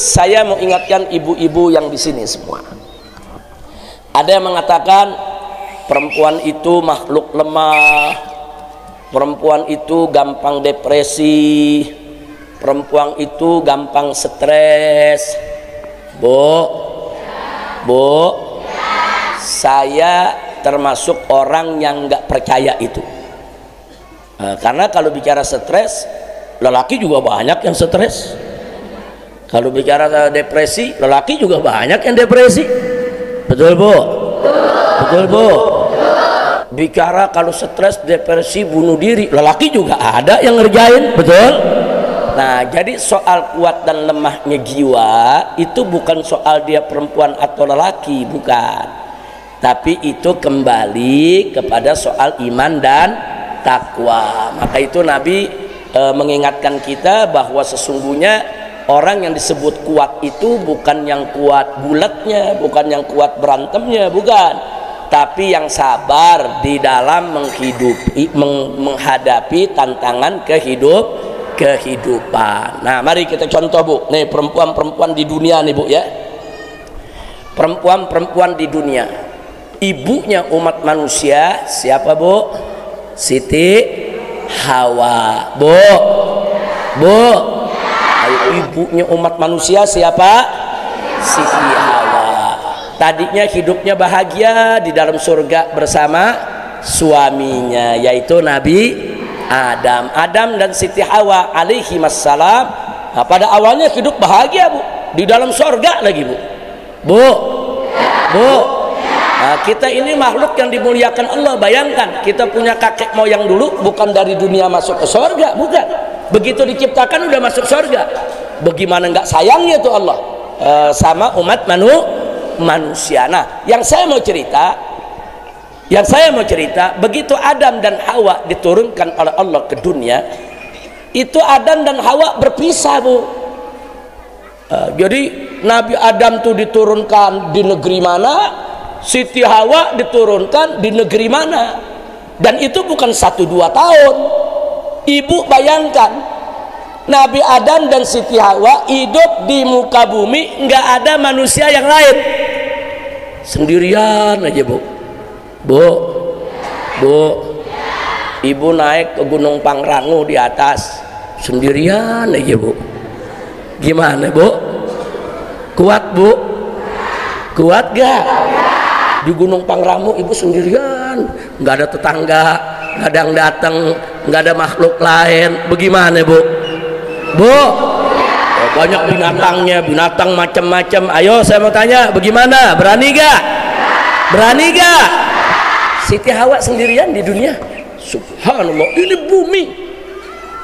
saya mau ingatkan ibu-ibu yang di sini semua. Ada yang mengatakan perempuan itu makhluk lemah, perempuan itu gampang depresi, perempuan itu gampang stres. Bu, saya termasuk orang yang nggak percaya itu. Karena kalau bicara stres, lelaki juga banyak yang stres. Kalau bicara depresi, lelaki juga banyak yang depresi. Betul bu? Betul bu? Bicara kalau stres, depresi, bunuh diri, lelaki juga ada yang ngerjain. Betul? Nah, jadi soal kuat dan lemahnya jiwa itu bukan soal dia perempuan atau lelaki, bukan. Tapi itu kembali kepada soal iman dan takwa. Maka itu Nabi mengingatkan kita bahwa sesungguhnya orang yang disebut kuat itu bukan yang kuat bulatnya, bukan yang kuat berantemnya, bukan, tapi yang sabar di dalam menghadapi tantangan kehidupan. Nah, mari kita contoh bu. Nih perempuan-perempuan di dunia nih bu ya. Perempuan-perempuan di dunia. Ibunya umat manusia siapa bu? Siti Hawa. Bu. Ayo, ibunya umat manusia siapa? Siti Hawa. Tadinya hidupnya bahagia di dalam surga bersama suaminya, yaitu Nabi Adam dan Siti Hawa alaihi wassalam. Nah, pada awalnya hidup bahagia bu, di dalam surga lagi bu. Nah, kita ini makhluk yang dimuliakan Allah. Bayangkan kita punya kakek moyang dulu bukan dari dunia masuk ke surga, bukan. Begitu diciptakan udah masuk surga. Bagaimana nggak sayangnya tuh Allah sama umat manusia. Nah, yang saya mau cerita, begitu Adam dan Hawa diturunkan oleh Allah ke dunia, itu Adam dan Hawa berpisah bu. Jadi Nabi Adam tuh diturunkan di negeri mana, Siti Hawa diturunkan di negeri mana, dan itu bukan 1-2 tahun. Ibu bayangkan, Nabi Adam dan Siti Hawa hidup di muka bumi, nggak ada manusia yang lain, sendirian aja bu. Ibu naik ke Gunung Pangrango di atas sendirian aja bu. Gimana bu? Kuat bu? Kuat gak? Di Gunung Pangrango ibu sendirian, nggak ada tetangga, nggak ada yang datang, nggak ada makhluk lain. Bagaimana bu? Banyak binatangnya, binatang macam-macam. Ayo saya mau tanya, bagaimana? Berani gak? Siti Hawa sendirian di dunia. Subhanallah, ini bumi,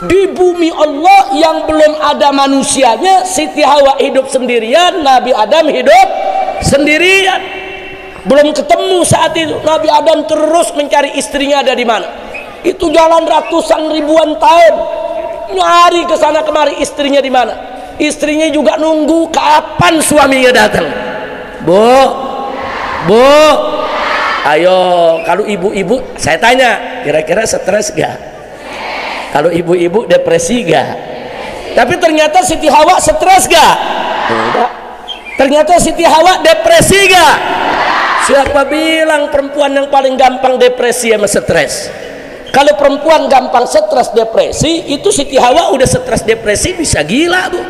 di bumi Allah yang belum ada manusianya, Siti Hawa hidup sendirian, Nabi Adam hidup sendirian. Belum ketemu saat itu. Nabi Adam terus mencari istrinya ada di mana. Itu jalan ratusan ribuan tahun, nyari ke sana kemari istrinya di mana. Istrinya juga nunggu kapan suaminya datang. Bu, ayo, kalau ibu-ibu saya tanya, kira-kira stres gak? Kalau ibu-ibu depresi gak? Tapi ternyata Siti Hawa stres gak? Enggak. Ternyata Siti Hawa depresi gak? Siapa bilang perempuan yang paling gampang depresi sama stres? Kalau perempuan gampang stres depresi, itu Siti Hawa udah stres depresi bisa gila bu.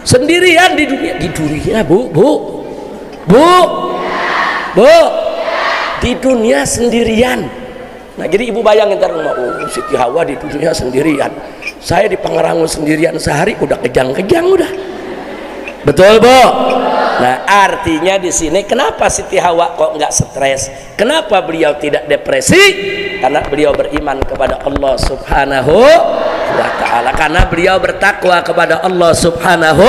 Sendirian di dunia bu. Di dunia sendirian. Nah, jadi ibu bayangin ntar rumah, Siti Hawa di dunia sendirian, saya di Pangrango sendirian sehari udah kejang-kejang udah. Betul bu? Nah, artinya di sini kenapa Siti Hawa kok nggak stres? Kenapa beliau tidak depresi? Karena beliau beriman kepada Allah Subhanahu wa ta'ala, karena beliau bertakwa kepada Allah Subhanahu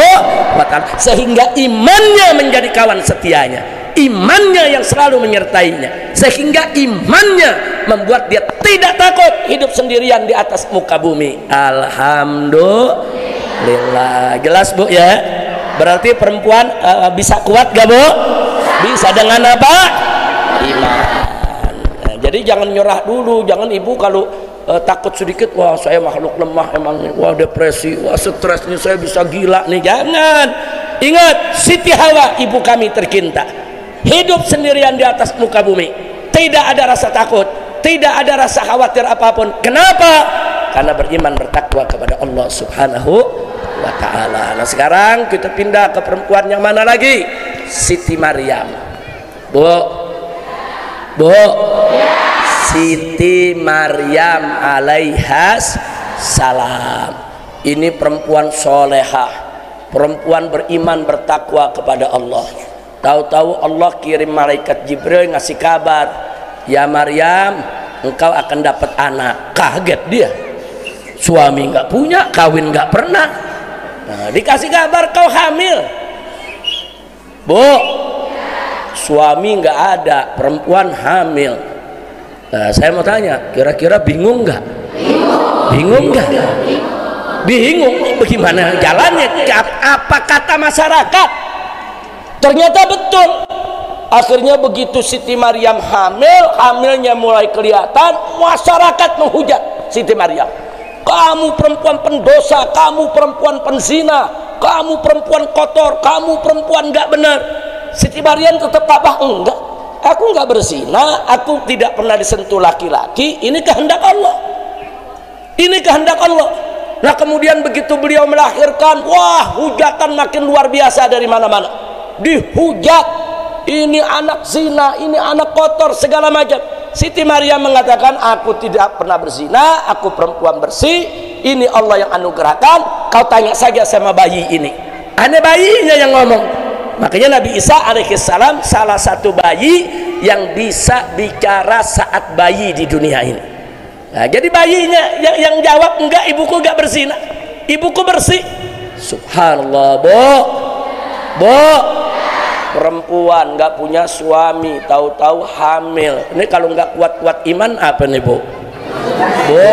wa ta'ala, sehingga imannya menjadi kawan setianya, imannya yang selalu menyertainya, sehingga imannya membuat dia tidak takut hidup sendirian di atas muka bumi. Alhamdulillah. Jelas bu ya? Berarti perempuan bisa kuat gak bu? Bisa dengan apa? Iman. Nah, jadi jangan nyerah dulu. Jangan ibu kalau takut sedikit, wah saya makhluk lemah emang, wah depresi, wah stresnya saya bisa gila nih. Jangan. Ingat, Siti Hawa ibu kami tercinta hidup sendirian di atas muka bumi, tidak ada rasa takut, tidak ada rasa khawatir apapun. Kenapa? Karena beriman bertakwa kepada Allah Subhanahu wa ta'ala. Nah sekarang kita pindah ke perempuan yang mana lagi? Siti Maryam. Bu Siti Maryam alaihas salam. Ini perempuan solehah, perempuan beriman bertakwa kepada Allah. Tahu-tahu Allah kirim malaikat Jibril ngasih kabar, ya Maryam, engkau akan dapat anak. Kaget dia, suami nggak punya, kawin nggak pernah. Nah, dikasih kabar kau hamil. Bu, suami nggak ada, perempuan hamil. Nah, saya mau tanya, kira-kira bingung nggak? Bingung nggak? Bingung, bagaimana jalannya? Apa kata masyarakat? Ternyata betul. Akhirnya begitu Siti Maryam hamil, hamilnya mulai kelihatan, masyarakat menghujat Siti Maryam. Kamu perempuan pendosa, kamu perempuan penzina, kamu perempuan kotor, kamu perempuan nggak benar. Siti Maryam tetap tabah, enggak, aku nggak berzina, aku tidak pernah disentuh laki-laki. Ini kehendak Allah. Ini kehendak Allah. Nah kemudian begitu beliau melahirkan, wah hujatan makin luar biasa dari mana-mana. Dihujat, ini anak zina, ini anak kotor, segala macam. Siti Maryam mengatakan, aku tidak pernah berzina, aku perempuan bersih, ini Allah yang anugerahkan. Kau tanya saja sama bayi ini. Aneh bayinya yang ngomong. Makanya Nabi Isa alaihissalam salah satu bayi yang bisa bicara saat bayi di dunia ini. Nah, jadi bayinya yang jawab, enggak, ibuku enggak berzina, ibuku bersih. Subhanallah. Bu, perempuan enggak punya suami, tahu-tahu hamil. Ini kalau enggak kuat-kuat iman apa nih, Bu? Bu,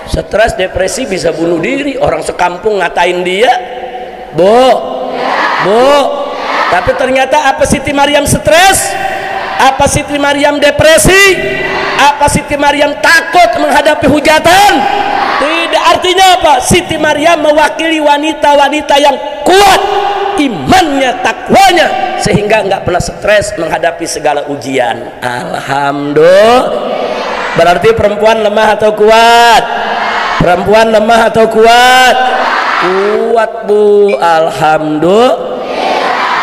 stres, depresi, bisa bunuh diri. Orang sekampung ngatain dia. Bu, tapi ternyata apa Siti Maryam stres? Apa Siti Maryam depresi? Apa Siti Maryam takut menghadapi hujatan? Tidak. Artinya apa? Siti Maryam mewakili wanita-wanita yang kuat imannya, takwanya, sehingga nggak pernah stres menghadapi segala ujian. Alhamdulillah. Berarti perempuan lemah atau kuat? Perempuan lemah atau kuat? Kuat, Bu. Alhamdulillah.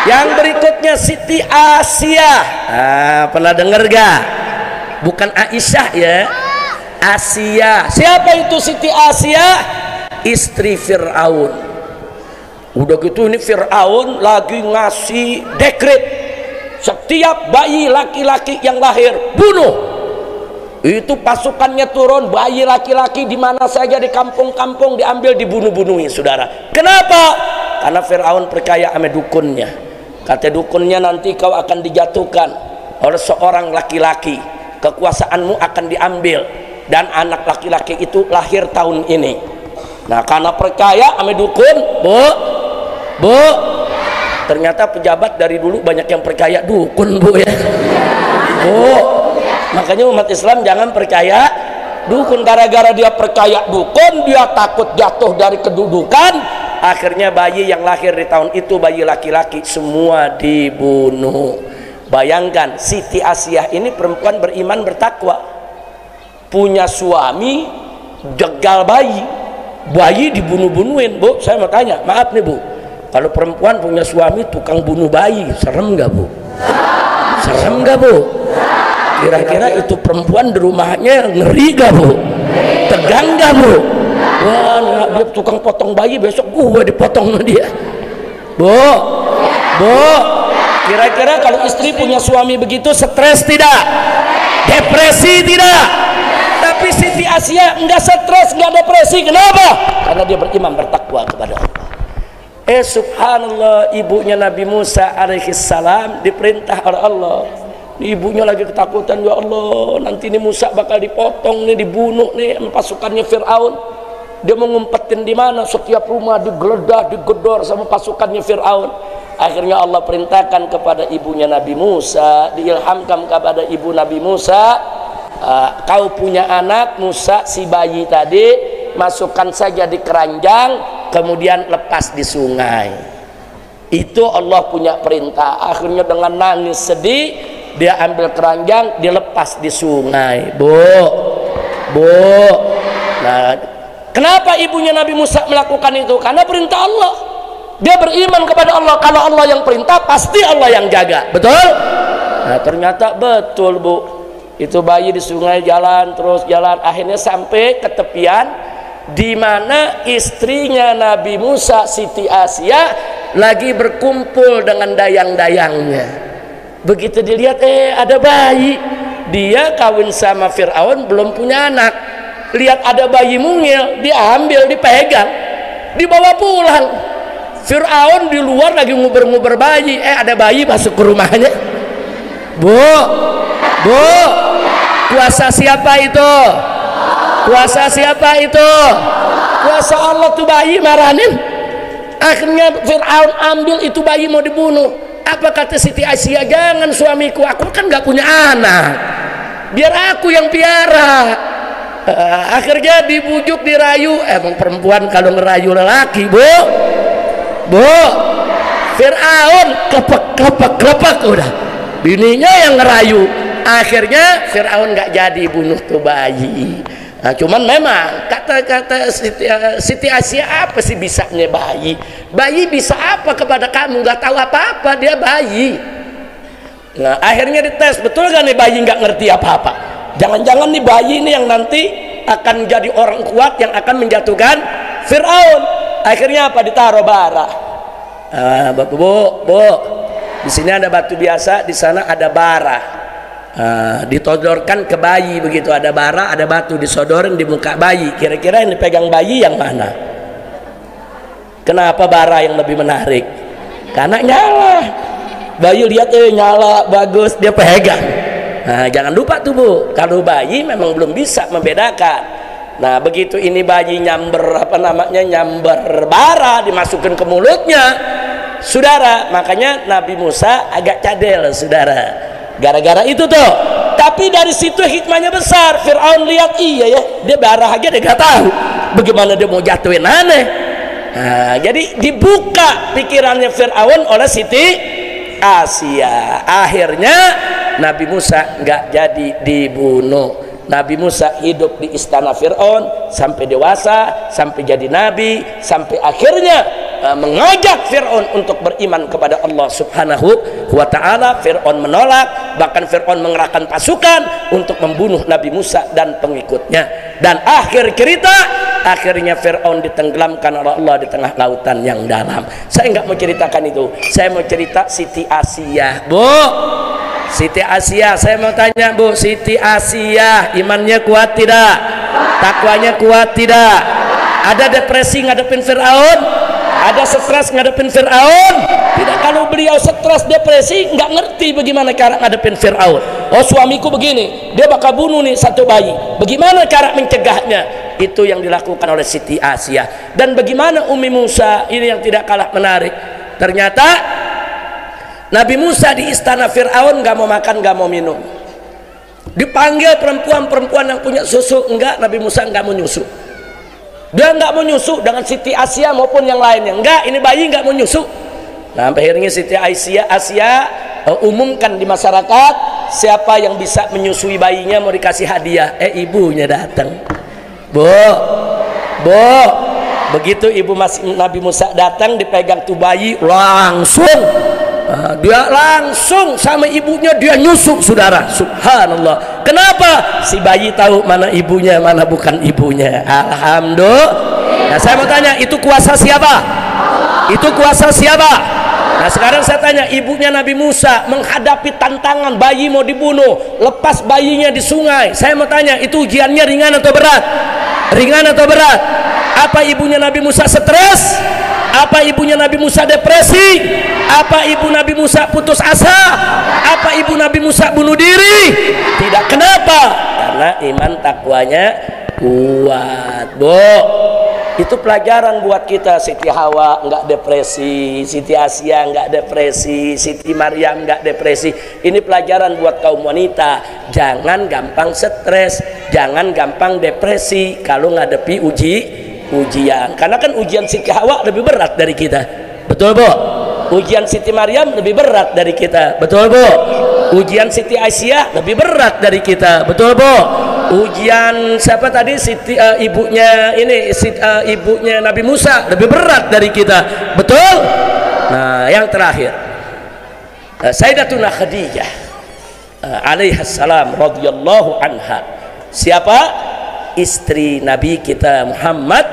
Yang berikutnya Siti Asia. Pernah dengar gak? Bukan Aisyah ya, Asia. Siapa itu Siti Asia? Istri Fir'aun. Udah gitu ini Fir'aun lagi ngasih dekret, setiap bayi laki-laki yang lahir bunuh. Itu pasukannya turun, bayi laki-laki di mana saja di kampung-kampung diambil, dibunuh-bunuhi, saudara. Kenapa? Karena Fir'aun percaya sama dukunnya. Kata dukunnya, nanti kau akan dijatuhkan oleh seorang laki-laki, kekuasaanmu akan diambil, dan anak laki-laki itu lahir tahun ini. Nah karena percaya sama dukun, Bu, ternyata pejabat dari dulu banyak yang percaya dukun, Bu ya. Bu, makanya umat Islam jangan percaya dukun. Gara-gara dia percaya dukun, dia takut jatuh dari kedudukan. Akhirnya bayi yang lahir di tahun itu, bayi laki-laki, semua dibunuh. Bayangkan, Siti Asia ini perempuan beriman bertakwa, punya suami jegal bayi, bayi dibunuh-bunuhin. Bu, saya mau tanya, maaf nih Bu, kalau perempuan punya suami tukang bunuh bayi, serem gak Bu? Serem gak Bu? Kira-kira itu perempuan di rumahnya ngeri gak Bu? Tegang gak Bu? Wah, dia tukang potong bayi, besok gua dipotong sama dia. Bu, kira-kira kalau istri punya suami begitu, stres tidak? Depresi tidak? Tapi Siti Asia enggak stres, enggak depresi. Kenapa? Karena dia beriman bertakwa kepada Allah. Subhanallah, ibunya Nabi Musa alaihissalam diperintah oleh Allah. Ibunya lagi ketakutan, ya Allah, nanti ini Musa bakal dipotong nih, dibunuh nih pasukannya Fir'aun. Dia mau ngumpetin di mana? Setiap rumah digeledah, digedor sama pasukannya Fir'aun. Akhirnya Allah perintahkan kepada ibunya Nabi Musa, diilhamkan kepada ibu Nabi Musa, kau punya anak Musa, si bayi tadi, masukkan saja di keranjang, kemudian lepas di sungai. Itu Allah punya perintah. Akhirnya dengan nangis sedih, dia ambil keranjang, dilepas di sungai. Bu. Nah, kenapa ibunya Nabi Musa melakukan itu? Karena perintah Allah. Dia beriman kepada Allah. Kalau Allah yang perintah, pasti Allah yang jaga. Betul? Nah, ternyata betul, Bu. Itu bayi di sungai jalan terus jalan, akhirnya sampai ke tepian di mana istrinya Nabi Musa, Siti Asia, lagi berkumpul dengan dayang-dayangnya. Begitu dilihat, ada bayi. Dia kawin sama Fir'aun, belum punya anak. Lihat ada bayi mungil, diambil, dipegang, dibawa pulang. Fir'aun di luar lagi nguber-nguber bayi, ada bayi masuk ke rumahnya. Bu, kuasa siapa itu? Kuasa siapa itu? Kuasa Allah. Tuh bayi maranin. Akhirnya Fir'aun ambil itu bayi mau dibunuh. Apa kata Siti Asia? Jangan suamiku, aku kan gak punya anak, biar aku yang piara. Akhirnya dibujuk, dirayu. Emang perempuan kalau ngerayu lelaki, Bu, Fir'aun klepek udah, bininya yang ngerayu. Akhirnya Fir'aun gak jadi bunuh tuh bayi. Nah, cuman memang kata Siti Asia, apa sih bisanya bayi? Bayi bisa apa kepada kamu? Gak tahu apa-apa, dia bayi. Nah, akhirnya dites, betul gak nih bayi gak ngerti apa-apa? Jangan-jangan nih bayi ini yang nanti akan jadi orang kuat yang akan menjatuhkan Fir'aun. Akhirnya apa? Ditaruh bara. Bu, di sini ada batu biasa, di sana ada bara. Ditodorkan ke bayi, begitu ada bara, ada batu, disodorin di muka bayi. Kira-kira yang dipegang bayi yang mana? Kenapa bara yang lebih menarik? Karena nyala. Bayi lihat, nyala, bagus, dia pegang. Nah, jangan lupa tuh, Bu, kalau bayi memang belum bisa membedakan. Nah, begitu ini bayi nyamber nyamber bara, dimasukkan ke mulutnya, saudara. Makanya Nabi Musa agak cadel, saudara, gara-gara itu tuh. Tapi dari situ hikmahnya besar. Fir'aun lihat, iya ya, dia bara aja dia gak tahu bagaimana dia mau jatuhin aneh. Nah, jadi dibuka pikirannya Fir'aun oleh Siti Asia. Akhirnya Nabi Musa nggak jadi dibunuh. Nabi Musa hidup di istana Fir'aun sampai dewasa, sampai jadi nabi, sampai akhirnya mengajak Fir'aun untuk beriman kepada Allah Subhanahu wa ta'ala. Fir'aun menolak, bahkan Fir'aun mengerahkan pasukan untuk membunuh Nabi Musa dan pengikutnya. Dan akhir cerita, akhirnya Fir'aun ditenggelamkan oleh Allah di tengah lautan yang dalam. Saya nggak mau ceritakan itu, saya mau cerita Siti Asia. Bu, Siti Asia, saya mau tanya, Bu, Siti Asia imannya kuat tidak? Takwanya kuat tidak? Ada depresi ngadepin Fir'aun? Ada stres ngadepin Fir'aun? Tidak. Kalau beliau stres depresi nggak ngerti bagaimana cara ngadepin Fir'aun. Oh, suamiku begini, dia bakal bunuh nih satu bayi, bagaimana cara mencegahnya? Itu yang dilakukan oleh Siti Asia. Dan bagaimana Ummi Musa, ini yang tidak kalah menarik. Ternyata Nabi Musa di istana Fir'aun gak mau makan, gak mau minum. Dipanggil perempuan-perempuan yang punya susu, enggak, Nabi Musa gak mau nyusu. Dia gak mau nyusu dengan Siti Asia maupun yang lainnya. Enggak, ini bayi gak mau nyusu. Nah, akhirnya Siti Asia umumkan di masyarakat, siapa yang bisa menyusui bayinya mau dikasih hadiah. Ibunya datang. Bu, begitu ibu Nabi Musa datang, dipegang tuh bayi, langsung dia langsung sama ibunya dia nyusuk, saudara. Subhanallah. Kenapa? Si bayi tahu mana ibunya, mana bukan ibunya. Alhamdulillah. Nah, saya mau tanya, itu kuasa siapa? Itu kuasa siapa? Nah, sekarang saya tanya, ibunya Nabi Musa menghadapi tantangan bayi mau dibunuh, lepas bayinya di sungai. Saya mau tanya, itu ujiannya ringan atau berat? Ringan atau berat? Apa ibunya Nabi Musa stres? Apa ibunya Nabi Musa depresi? Apa ibu Nabi Musa putus asa? Apa ibu Nabi Musa bunuh diri? Tidak. Kenapa? Karena iman takwanya kuat, Bu. Itu pelajaran buat kita. Siti Hawa nggak depresi, Siti Asia nggak depresi, Siti Maryam nggak depresi. Ini pelajaran buat kaum wanita. Jangan gampang stres, jangan gampang depresi kalau ngadepi ujian. Karena kan ujian Siti Hawa lebih berat dari kita. Betul, Bu? Ujian Siti Maryam lebih berat dari kita, betul Bu? Ujian Siti Aisyah lebih berat dari kita, betul Bu? Ujian siapa tadi, ibunya ibunya Nabi Musa lebih berat dari kita, betul? Nah, yang terakhir, Sayyidatuna Khadijah alaihassalam radhiyallahu anha. Siapa? Istri Nabi kita Muhammad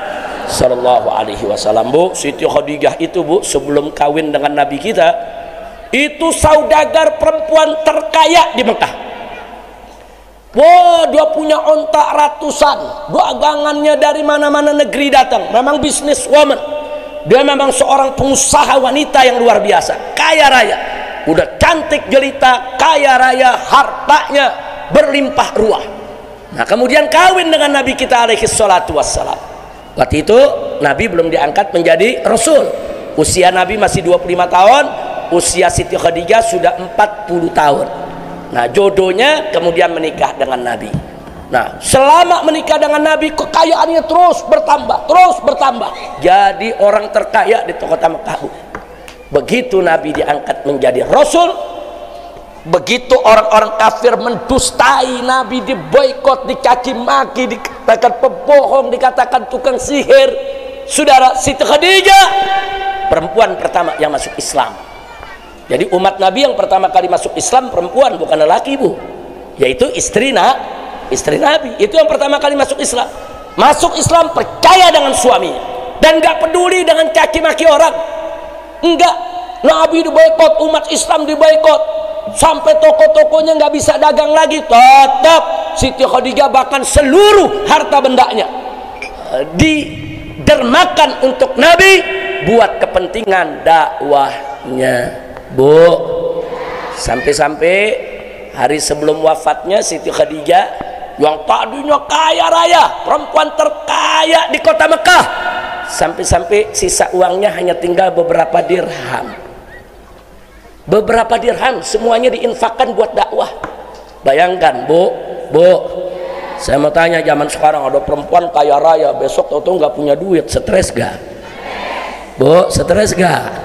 sallallahu alaihi wasallam. Bu, Siti Khadijah itu Bu, sebelum kawin dengan Nabi kita, itu saudagar perempuan terkaya di Mekah. Wah, dia punya ontak ratusan, dagangannya dari mana-mana negeri datang. Memang bisnis woman, dia memang seorang pengusaha wanita yang luar biasa, kaya raya, udah cantik jelita, kaya raya, hartanya berlimpah ruah. Nah, kemudian kawin dengan Nabi kita alaihi salatu wassalam. Waktu itu Nabi belum diangkat menjadi Rasul, usia Nabi masih 25 tahun, usia Siti Khadijah sudah 40 tahun. Nah, jodohnya kemudian menikah dengan Nabi. Nah, selama menikah dengan Nabi, kekayaannya terus bertambah, jadi orang terkaya di kota Mekah. Begitu Nabi diangkat menjadi Rasul, begitu orang-orang kafir mendustai Nabi, diboikot, dicaci maki, dikatakan pembohong, dikatakan tukang sihir. Saudara, Siti Khadijah perempuan pertama yang masuk Islam. Jadi umat Nabi yang pertama kali masuk Islam perempuan, bukan lelaki Bu, yaitu istri Nabi. Itu yang pertama kali masuk Islam. Masuk Islam percaya dengan suaminya dan gak peduli dengan caci maki orang. Enggak, Nabi diboikot, umat Islam diboikot, sampai toko-tokonya nggak bisa dagang lagi. Tetap Siti Khadijah bahkan seluruh harta bendanya didermakan untuk Nabi buat kepentingan dakwahnya Bu. Sampai-sampai hari sebelum wafatnya Siti Khadijah yang tadinya kaya raya, perempuan terkaya di kota Mekah, sampai-sampai sisa uangnya hanya tinggal beberapa dirham. Beberapa dirham semuanya diinfakkan buat dakwah. Bayangkan Bu, saya mau tanya, zaman sekarang ada perempuan kaya raya, besok tahu-tahu nggak punya duit, stres gak Bu? Stres gak?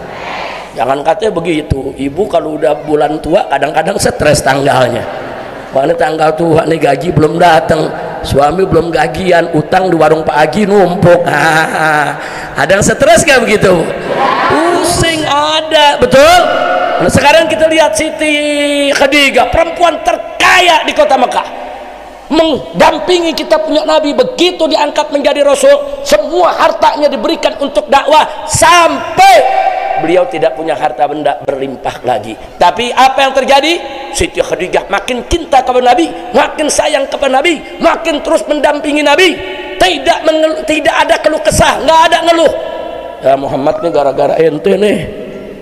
Jangan katanya begitu, ibu kalau udah bulan tua kadang-kadang stres tanggalnya. Mana tanggal tua nih, gaji belum datang, suami belum gajian, utang di warung Pak Haji numpuk. Ada yang stres gak begitu? Pusing ada, betul? Nah, sekarang kita lihat Siti Khadijah, perempuan terkaya di kota Mekah, mendampingi kita punya Nabi. Begitu diangkat menjadi Rasul, semua hartanya diberikan untuk dakwah sampai beliau tidak punya harta benda berlimpah lagi. Tapi apa yang terjadi? Siti Khadijah makin cinta kepada Nabi, makin sayang kepada Nabi, makin terus mendampingi Nabi. Tidak ada keluh kesah, nggak ada ngeluh. Ya Muhammad nih gara-gara ente nih,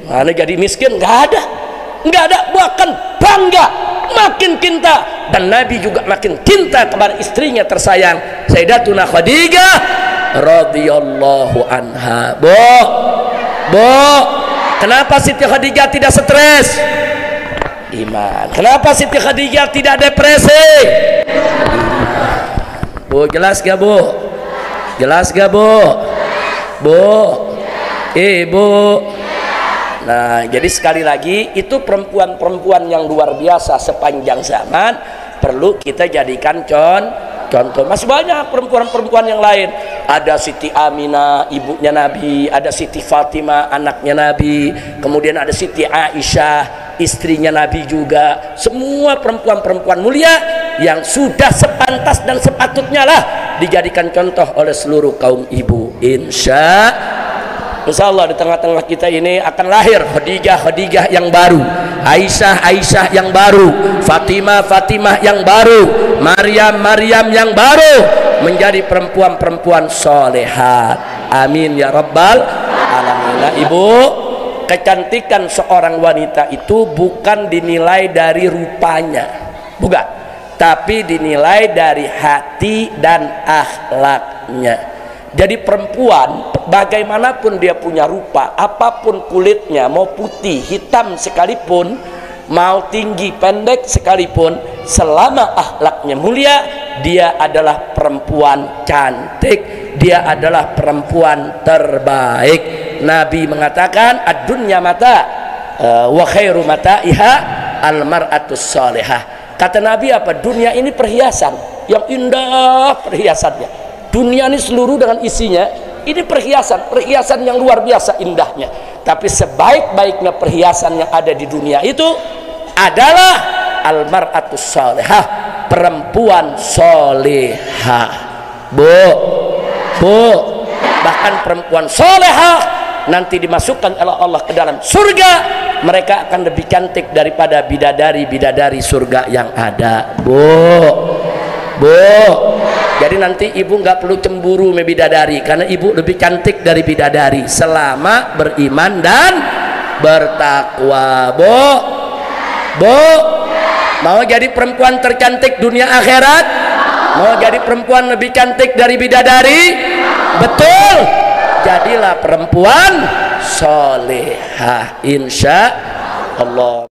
mana jadi miskin? Nggak ada. Bahkan bangga, makin cinta. Dan Nabi juga makin cinta kepada istrinya tersayang, Sayyidatuna Khadijah radhiyallahu anha. Bu, kenapa Siti Khadijah tidak stres? Iman. Kenapa Siti Khadijah tidak depresi? Iman. Bu, jelas gak Bu? Jelas gak Bu? Ibu. Nah, jadi sekali lagi, itu perempuan-perempuan yang luar biasa sepanjang zaman, perlu kita jadikan contoh. Masih banyak perempuan-perempuan yang lain. Ada Siti Aminah, ibunya Nabi, ada Siti Fatimah, anaknya Nabi, kemudian ada Siti Aisyah, istrinya Nabi juga. Semua perempuan-perempuan mulia yang sudah sepantas dan sepatutnya lah dijadikan contoh oleh seluruh kaum ibu. Insya Allah di tengah-tengah kita ini akan lahir Khadijah yang baru, Aisyah yang baru, Fatimah yang baru, Maryam yang baru, menjadi perempuan-perempuan solehat. Amin ya rabbal alamin. Nah, Ibu, kecantikan seorang wanita itu bukan dinilai dari rupanya, bukan, tapi dinilai dari hati dan akhlaknya. Jadi perempuan bagaimanapun dia punya rupa, apapun kulitnya, mau putih, hitam sekalipun, mau tinggi, pendek sekalipun, selama akhlaknya mulia, dia adalah perempuan cantik, dia adalah perempuan terbaik. Nabi mengatakan ad-dunya mata wa khairu mataiha al-mar'atus salihah. Kata Nabi apa? Dunia ini perhiasan yang indah, perhiasannya. Dunia ini seluruh dengan isinya, ini perhiasan, perhiasan yang luar biasa indahnya. Tapi sebaik-baiknya perhiasan yang ada di dunia itu adalah al-mar'atus salihah, perempuan solehah. Bu, bahkan perempuan solehah nanti dimasukkan oleh Allah ke dalam surga, mereka akan lebih cantik daripada bidadari-bidadari surga yang ada. Bu, jadi nanti ibu nggak perlu cemburu sama bidadari, karena ibu lebih cantik dari bidadari selama beriman dan bertakwa. Bu, mau jadi perempuan tercantik dunia akhirat? Mau jadi perempuan lebih cantik dari bidadari? Betul, jadilah perempuan solehah insya Allah.